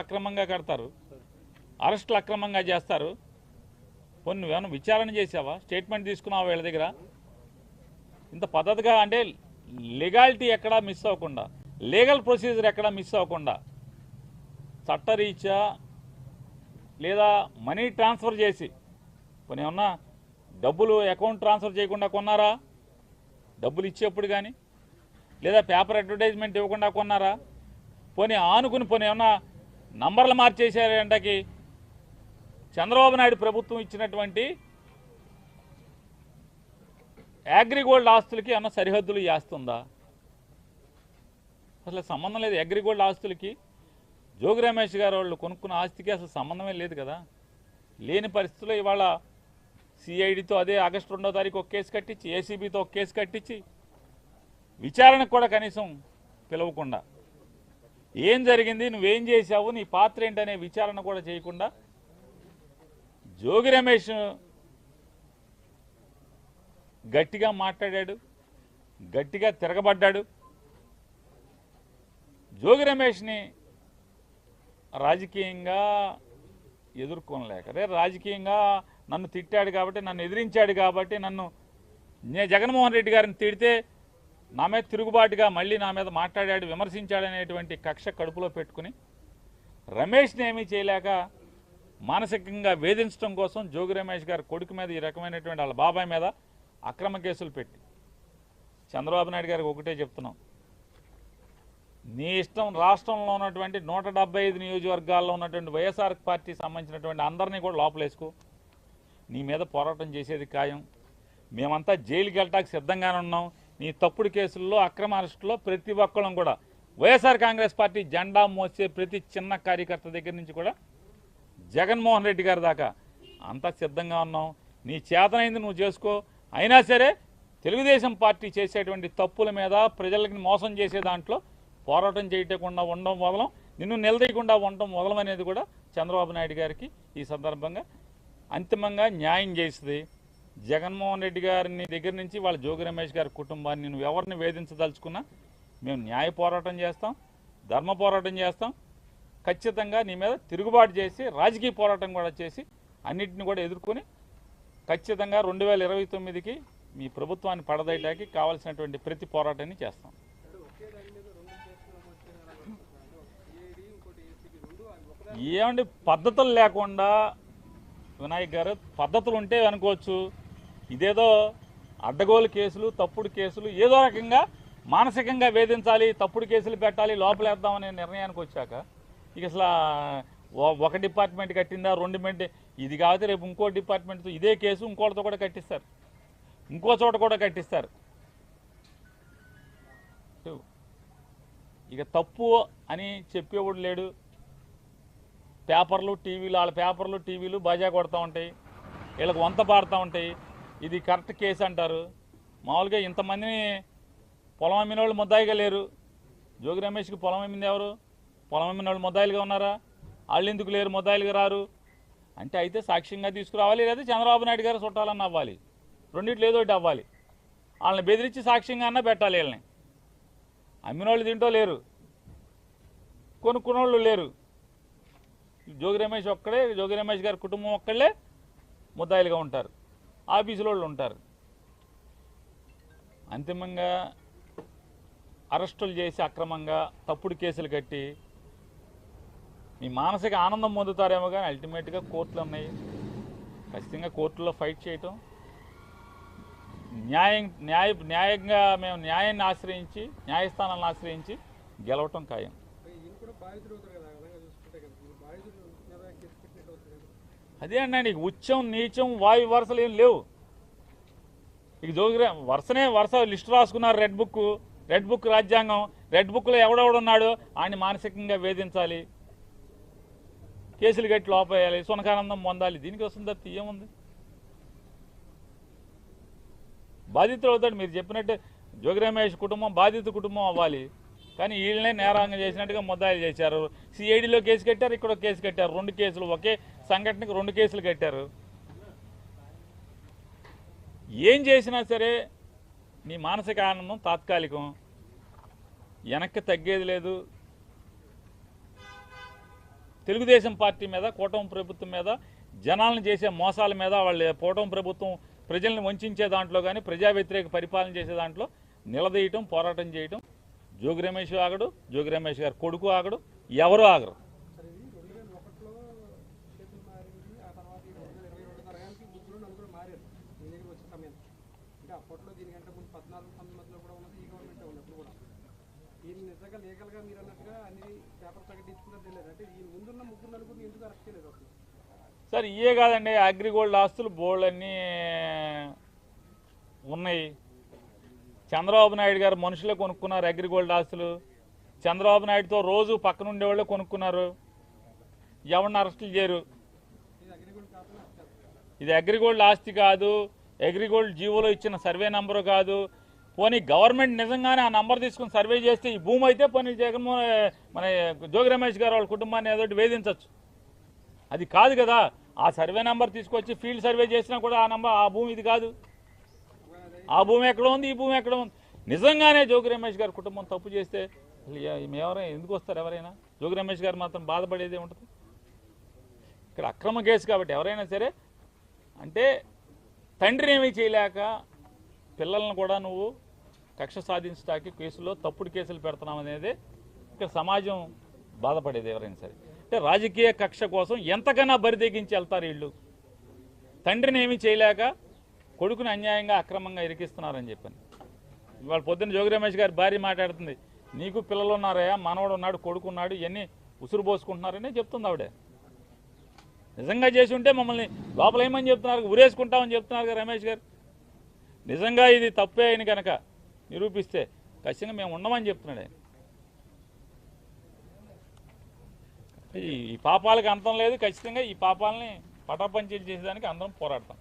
అక్రమంగా కడతారు, అరెస్టులు అక్రమంగా చేస్తారు. కొన్ని నువ్వేమైనా విచారణ చేసావా? స్టేట్మెంట్ తీసుకున్నావా వీళ్ళ దగ్గర? ఇంత పద్ధతిగా అంటే లీగాలిటీ ఎక్కడా మిస్ అవ్వకుండా, లీగల్ ప్రొసీజర్ ఎక్కడా మిస్ అవ్వకుండా చట్టరీత్యా లేదా మనీ ట్రాన్స్ఫర్ చేసి కొన్ని ఏమన్నా డబ్బులు అకౌంట్ ట్రాన్స్ఫర్ చేయకుండా కొన్నారా? డబ్బులు ఇచ్చేప్పుడు కానీ లేదా పేపర్ అడ్వర్టైజ్మెంట్ ఇవ్వకుండా కొన్నారా? పోనీ ఆనుకుని పోనీ ఏమన్నా నంబర్లు మార్చేసారంటకి చంద్రబాబు నాయుడు ప్రభుత్వం ఇచ్చినటువంటి అగ్రిగోల్డ్ ఆస్తులకి ఏమన్నా సరిహద్దులు చేస్తుందా? అసలు సంబంధం లేదు. అగ్రిగోల్డ్ ఆస్తులకి జోగి రమేష్ గారు వాళ్ళు కొనుక్కున్న ఆస్తికి అసలు సంబంధమే లేదు కదా. లేని పరిస్థితుల్లో ఇవాళ సిఐడితో అదే ఆగస్టు 2వ తారీఖు ఒక కేసు కట్టించి, ఏసీబీతో ఒక కేసు కట్టించి విచారణకు కూడా కనీసం పిలవకుండా ఏం జరిగింది, నువ్వేం చేశావు, నీ పాత్ర ఏంటనే విచారణ కూడా చేయకుండా జోగి రమేష్ గట్టిగా మాట్లాడాడు, గట్టిగా తిరగబడ్డాడు. జోగి రమేష్ని రాజకీయంగా ఎదుర్కొనలేక, అదే రాజకీయంగా నన్ను తిట్టాడు కాబట్టి, నన్ను ఎదిరించాడు కాబట్టి, జగన్మోహన్ రెడ్డి గారిని తిడితే నా మీద తిరుగుబాటుగా మళ్ళీ నా మీద మాట్లాడాడు, విమర్శించాడనేటువంటి కక్ష కడుపులో పెట్టుకుని రమేష్ని ఏమీ చేయలేక మానసికంగా వేధించడం కోసం జోగి రమేష్ గారి కొడుకు మీద ఈ రకమైనటువంటి వాళ్ళ బాబాయ్ మీద అక్రమ కేసులు పెట్టి చంద్రబాబు నాయుడు గారికి ఒకటే చెప్తున్నాం, నీ ఇష్టం రాష్ట్రంలో ఉన్నటువంటి 175 నియోజకవర్గాల్లో ఉన్నటువంటి వైఎస్ఆర్ పార్టీకి సంబంధించినటువంటి అందరినీ కూడా లోపలేసుకో, నీ మీద పోరాటం చేసేది ఖాయం. మేమంతా జైలుకి వెళ్ళటానికి సిద్ధంగానే ఉన్నాం. నీ తప్పుడు కేసుల్లో అక్రమ అరెస్టులో ప్రతి ఒక్కళ్ళం కూడా వైఎస్ఆర్ కాంగ్రెస్ పార్టీ జెండా మోసే ప్రతి చిన్న కార్యకర్త దగ్గర నుంచి కూడా జగన్మోహన్ రెడ్డి గారి దాకా అంతా సిద్ధంగా ఉన్నాం. నీ చేతనైంది నువ్వు చేసుకో. అయినా సరే తెలుగుదేశం పార్టీ చేసేటువంటి తప్పుల మీద ప్రజలకి మోసం చేసే దాంట్లో పోరాటం చేయకుండా ఉండడం మొదలం, నిన్ను నిలదీయకుండా ఉండడం మొదలం అనేది కూడా చంద్రబాబు నాయుడు గారికి ఈ సందర్భంగా అంతిమంగా న్యాయం చేస్తుంది. జగన్మోహన్ రెడ్డి గారిని దగ్గర నుంచి వాళ్ళ జోగి రమేష్ గారి కుటుంబాన్ని నువ్వు ఎవరిని వేధించదలుచుకున్నా మేము న్యాయ పోరాటం చేస్తాం, ధర్మ పోరాటం చేస్తాం. ఖచ్చితంగా నీ మీద తిరుగుబాటు చేసి రాజకీయ పోరాటం కూడా చేసి అన్నింటిని కూడా ఎదుర్కొని ఖచ్చితంగా 2029కి మీ ప్రభుత్వాన్ని పడదయటానికి కావాల్సినటువంటి ప్రతి పోరాటాన్ని చేస్తాం. ఏమండి పద్ధతులు లేకుండా వినాయక్ గారు, పద్ధతులు ఉంటే అనుకోవచ్చు, ఇదేదో అడ్డగోలు కేసులు, తప్పుడు కేసులు, ఏదో రకంగా మానసికంగా వేధించాలి, తప్పుడు కేసులు పెట్టాలి, లోపలేద్దామనే నిర్ణయానికి వచ్చాక ఇక అసలు ఒక డిపార్ట్మెంట్ కట్టిందా, 2 ఇది కాకపోతే రేపు ఇంకో డిపార్ట్మెంట్తో ఇదే కేసు ఇంకోటితో కూడా కట్టిస్తారు, ఇంకో చోట కూడా కట్టిస్తారు. ఇక తప్పు అని చెప్పేవాడు లేడు. పేపర్లు టీవీలు, వాళ్ళ పేపర్లు టీవీలు బాజా కొడతా ఉంటాయి, వీళ్ళకి వంత పాడుతూ ఉంటాయి. ఇది కరెక్ట్ కేసు అంటారు. మామూలుగా ఇంతమందిని పొలం అమ్మిన వాళ్ళు ముద్దాయిగా లేరు. జోగి రమేష్కి పొలం అమ్మింది ఎవరు? పొలం అమ్మిన వాళ్ళు ముద్దాయిలుగా ఉన్నారా? వాళ్ళు ఎందుకు లేరు, ముద్దాయిలుగా రారు అంటే అయితే సాక్ష్యంగా తీసుకురావాలి, లేదా చంద్రబాబు నాయుడు గారు చుట్టాలన్న అవ్వాలి, రెండింటిలో ఏదో ఒకటి అవ్వాలి. వాళ్ళని బెదిరించి సాక్ష్యంగా అన్నా పెట్టాలి. వీళ్ళని అమ్మిన వాళ్ళు దీంట్లో లేరు, కొనుక్కున్నోళ్ళు లేరు. జోగి రమేష్ ఒక్కడే, జోగి రమేష్ గారి కుటుంబం ఒక్కళ్ళే ముద్దాయిలుగా ఉంటారు, ఆఫీసులో వాళ్ళు ఉంటారు. అంతిమంగా అరెస్టులు చేసి అక్రమంగా తప్పుడు కేసులు కట్టి మీ మానసిక ఆనందం పొందుతారేమో కానీ అల్టిమేట్గా కోర్టులు ఉన్నాయి. ఖచ్చితంగా కోర్టులో ఫైట్ చేయటం, న్యాయంగా మేము న్యాయాన్ని ఆశ్రయించి, న్యాయస్థానాలను ఆశ్రయించి గెలవటం ఖాయం. అదే అన్నా, నీకు ఉచ్చం నీచం వాయు వరుసలు ఏం లేవు. ఇక జోగి వరుస లిస్టు రాసుకున్నారు. రెడ్ బుక్ రాజ్యాంగం, రెడ్ బుక్లో ఎవడెవడున్నాడు ఆయన్ని మానసికంగా వేధించాలి, కేసులు కట్టి లోపేయాలి, సునకానందం పొందాలి. దీనికి వస్తుంది తప్ప ఏముంది? బాధితులు అవుతాడు. మీరు చెప్పినట్టే జోగి రమేష్ కుటుంబం బాధిత కుటుంబం అవ్వాలి, కానీ వీళ్ళనే నేరాంగం చేసినట్టుగా ముద్దాయిలు చేశారు. సిఐడిలో కేసు కట్టారు, ఇక్కడ కేసు కట్టారు, 2 కేసులు, ఒకే సంఘటనకు 2 కేసులు కట్టారు. ఏం చేసినా సరే నీ మానసిక ఆనందం తాత్కాలికం, వెనక్కి తగ్గేది లేదు. తెలుగుదేశం పార్టీ మీద, కూటమి ప్రభుత్వం మీద, జనాలను చేసే మోసాల మీద, వాళ్ళ కూటమి ప్రభుత్వం ప్రజల్ని వంచే దాంట్లో కానీ, ప్రజా వ్యతిరేక పరిపాలన చేసే దాంట్లో నిలదీయటం, పోరాటం చేయటం. జోగి రమేష్ ఆగడు, జోగి రమేష్ గారు కొడుకు ఆగడు, ఎవరు ఆగరు. సార్ ఇవే కాదండి, అగ్రిగోల్డ్ ఆస్తులు బోల్డన్నీ ఉన్నాయి. చంద్రబాబు నాయుడు గారు మనుషులే కొనుక్కున్నారు అగ్రిగోల్డ్ ఆస్తులు. చంద్రబాబు నాయుడుతో రోజు పక్కన ఉండేవాళ్ళే కొనుక్కున్నారు. ఎవరిని అరెస్టులు చేయరు. ఇది అగ్రిగోల్డ్ ఆస్తి కాదు, అగ్రిగోల్డ్ జీవోలో ఇచ్చిన సర్వే నంబరు కాదు. పోనీ గవర్నమెంట్ నిజంగానే ఆ నంబర్ తీసుకుని సర్వే చేస్తే ఈ భూమి అయితే పోనీ జగన్మోహన్ మన జోగి రమేష్ గారు వాళ్ళ కుటుంబాన్ని ఏదో వేధించవచ్చు. అది కాదు కదా. ఆ సర్వే నెంబర్ తీసుకొచ్చి ఫీల్డ్ సర్వే చేసినా కూడా ఆ భూమి ఇది కాదు. ఆ భూమి ఎక్కడ ఉంది, ఈ భూమి ఎక్కడ ఉంది. నిజంగానే జోగి రమేష్ గారి కుటుంబం తప్పు చేస్తే ఎవరైనా ఎందుకు వస్తారు? ఎవరైనా జోగి రమేష్ గారు మాత్రం బాధపడేదే ఉంటుంది. ఇక్కడ అక్రమ కేసు కాబట్టి ఎవరైనా సరే, అంటే తండ్రిని ఏమీ చేయలేక పిల్లలను కూడా నువ్వు కక్ష సాధించడానికి కేసులో తప్పుడు కేసులు పెడుతున్నావు అనేది ఇక్కడ సమాజం బాధపడేది ఎవరైనా సరే. అంటే రాజకీయ కక్ష కోసం ఎంతకన్నా బరిదెగించి వెళ్తారు వీళ్ళు. తండ్రిని ఏమీ చేయలేక కొడుకుని అన్యాయంగా అక్రమంగా ఇరికిస్తున్నారని చెప్పని ఇవాళ పొద్దున్న జోగి రమేష్ గారి భార్య మాట్లాడుతుంది. నీకు పిల్లలు ఉన్నారయ్యా, మనవడు ఉన్నాడు, కొడుకు ఉన్నాడు, ఇవన్నీ ఉసురు పోసుకుంటున్నారని చెప్తుంది ఆవిడే. నిజంగా చేసి ఉంటే మమ్మల్ని లోపల ఏమని చెప్తున్నారు, ఉరేసుకుంటామని చెప్తున్నారు కదా రమేష్ గారు. నిజంగా ఇది తప్పే అయిన కనుక నిరూపిస్తే ఖచ్చితంగా మేము ఉండమని చెప్తున్నాడు ఆయన. ఈ పాపాలకు అంతం లేదు. ఖచ్చితంగా ఈ పాపాలని పటాపంచీలు చేసేదానికి అందరం పోరాడతాం.